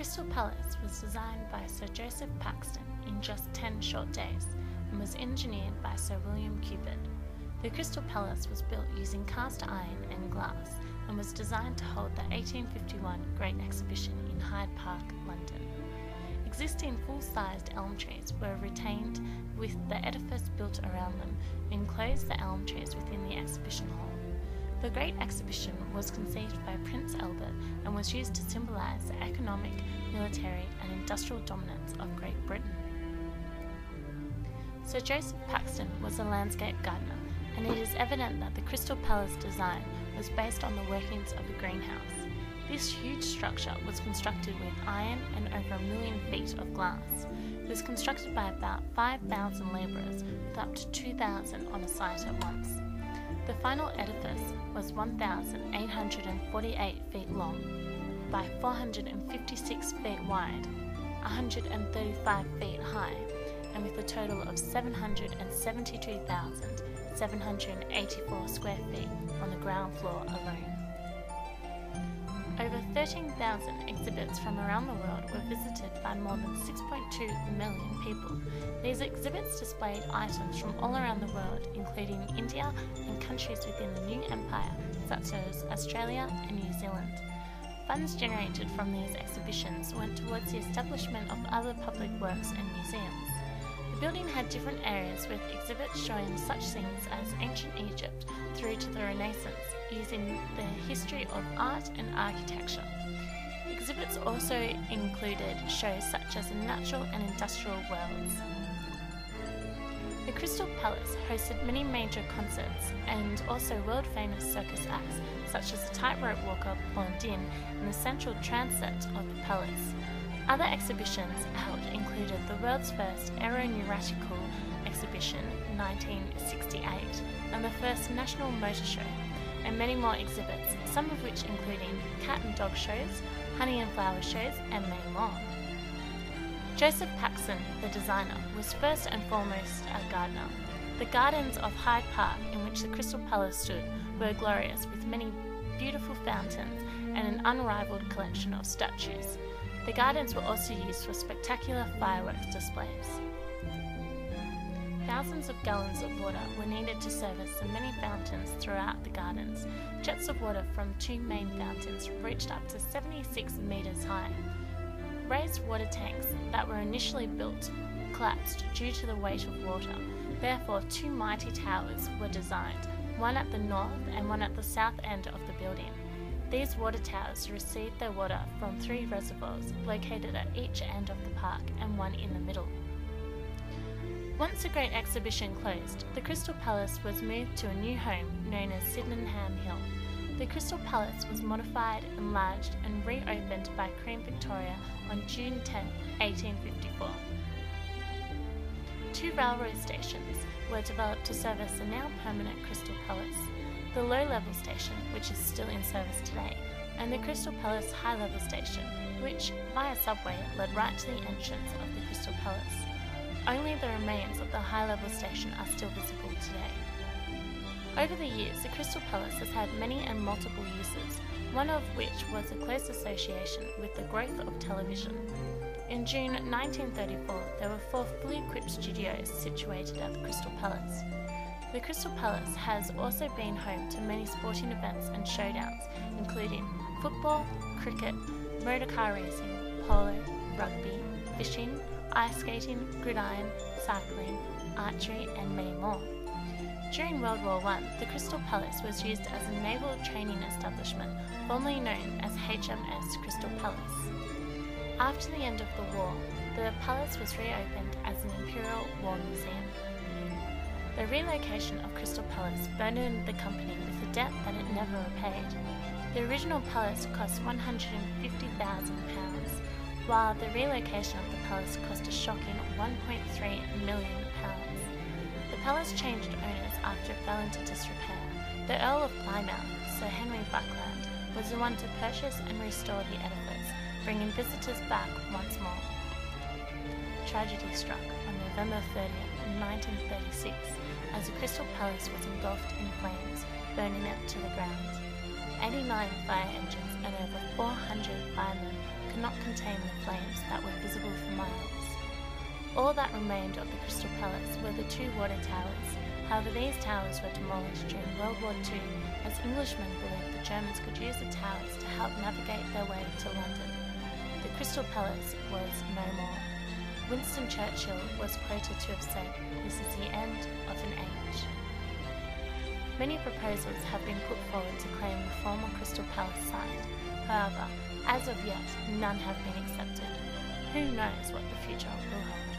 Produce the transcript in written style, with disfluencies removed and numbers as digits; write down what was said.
Crystal Palace was designed by Sir Joseph Paxton in just 10 short days and was engineered by Sir William Cupid. The Crystal Palace was built using cast iron and glass and was designed to hold the 1851 Great Exhibition in Hyde Park, London. Existing full-sized elm trees were retained with the edifice built around them, enclosed the elm trees within the exhibition hall. The Great Exhibition was conceived by Prince Albert and was used to symbolise the economic, military and industrial dominance of Great Britain. Sir Joseph Paxton was a landscape gardener, and it is evident that the Crystal Palace design was based on the workings of a greenhouse. This huge structure was constructed with iron and over 1 million feet of glass. It was constructed by about 5,000 labourers with up to 2,000 on a site at once. The final edifice was 1,848 feet long by 456 feet wide, 135 feet high, and with a total of 772,784 square feet on the ground floor alone. Over 13,000 exhibits from around the world were visited by more than 6.2 million people. These exhibits displayed items from all around the world, including India and countries within the new empire, such as Australia and New Zealand. Funds generated from these exhibitions went towards the establishment of other public works and museums. The building had different areas with exhibits showing such things as ancient Egypt through to the Renaissance, using the history of art and architecture. Exhibits also included shows such as the natural and industrial worlds. The Crystal Palace hosted many major concerts and also world-famous circus acts such as the tightrope walker Blondin and the central transept of the palace. Other exhibitions held included the world's first aeronautical exhibition, 1968, and the first national motor show, and many more exhibits, some of which including cat and dog shows, honey and flower shows, and many more. Joseph Paxton, the designer, was first and foremost a gardener. The gardens of Hyde Park, in which the Crystal Palace stood, were glorious, with many beautiful fountains and an unrivaled collection of statues. The gardens were also used for spectacular fireworks displays. Thousands of gallons of water were needed to service the many fountains throughout the gardens. Jets of water from 2 main fountains reached up to 76 metres high. Raised water tanks that were initially built collapsed due to the weight of water. Therefore, 2 mighty towers were designed, one at the north and one at the south end of the building. These water towers received their water from 3 reservoirs located at each end of the park and one in the middle. Once the Great Exhibition closed, the Crystal Palace was moved to a new home known as Sydenham Hill. The Crystal Palace was modified, enlarged and reopened by Queen Victoria on June 10, 1854. 2 railroad stations were developed to service the now permanent Crystal Palace: the low-level station, which is still in service today, and the Crystal Palace high-level station, which, via subway, led right to the entrance of the Crystal Palace. Only the remains of the high-level station are still visible today. Over the years, the Crystal Palace has had many and multiple uses, one of which was a close association with the growth of television. In June 1934, there were 4 fully equipped studios situated at the Crystal Palace. The Crystal Palace has also been home to many sporting events and showdowns, including football, cricket, motor car racing, polo, rugby, fishing, ice skating, gridiron, cycling, archery, and many more. During World War I, the Crystal Palace was used as a naval training establishment, formerly known as HMS Crystal Palace. After the end of the war, the palace was reopened as an Imperial War Museum. The relocation of Crystal Palace burdened the company with a debt that it never repaid. The original palace cost £150,000, while the relocation of the palace cost a shocking £1.3 million. The palace changed owners after it fell into disrepair. The Earl of Plymouth, Sir Henry Buckland, was the one to purchase and restore the edifice, bringing visitors back once more. Tragedy struck on November 30th, 1936, as the Crystal Palace was engulfed in flames, burning it to the ground. 89 fire engines and over 400 firemen could not contain the flames that were visible for miles. All that remained of the Crystal Palace were the 2 water towers. However, these towers were demolished during World War II as Englishmen believed the Germans could use the towers to help navigate their way to London. The Crystal Palace was no more. Winston Churchill was quoted to have said, "This is the end of an age." Many proposals have been put forward to claim the former Crystal Palace site. However, as of yet, none have been accepted. Who knows what the future will hold?